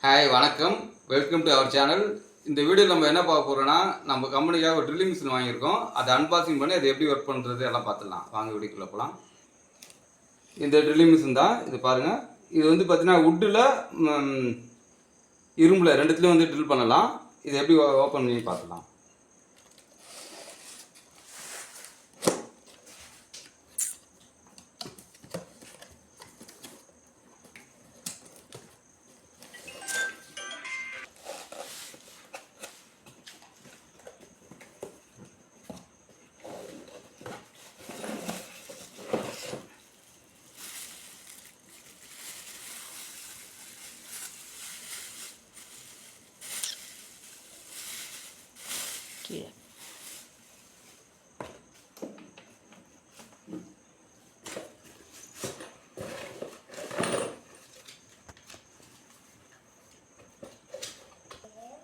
Hi வணக்கம், welcome to our channel. இந்த வீடியோவில் நம்ம என்ன பார்க்க போகிறோன்னா, நம்ம கம்பெனிக்காக ஒரு ட்ரில்லிங் மிஷின் வாங்கியிருக்கோம். அதை அன்பாக்சிங் பண்ணி அது எப்படி ஒர்க் பண்ணுறது எல்லாம் பார்த்துடலாம். வாங்க வீடியோக்குள்ளே போகலாம். இந்த ட்ரில்லிங் மிஷின் தான் இது, பாருங்கள். இது வந்து பார்த்தீங்கன்னா வுட்டில், இரும்பில் ரெண்டுத்துலேயும் வந்து ட்ரில் பண்ணலாம். இதை எப்படி ஓப்பன் பண்ணி பார்த்துக்கலாம்.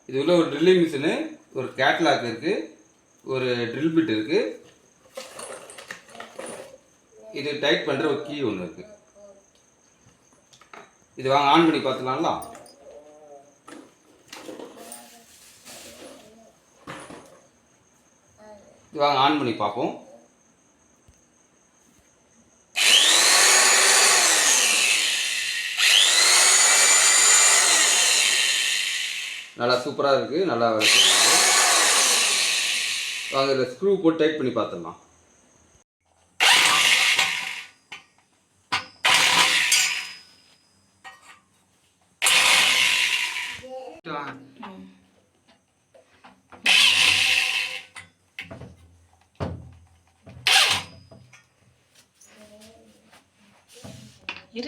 இது உள்ள ஒரு ட்ரில்லிங் மிஷினு, ஒரு கேட்லாக் இருக்குது, ஒரு ட்ரில் பிட் இருக்குது, இது டைட் பண்ணுற ஒரு கீ ஒன்று இருக்குது. இது வாங்க ஆன் பண்ணி பார்த்துக்கலாங்களா. இது வாங்க ஆன் பண்ணி பார்ப்போம். நல்லா சூப்பராக இருக்குது, நல்லா வேலை செய்யுது. வாங்க இதில் ஸ்க்ரூ போட்டு டைட் பண்ணி பார்த்துடலாம்.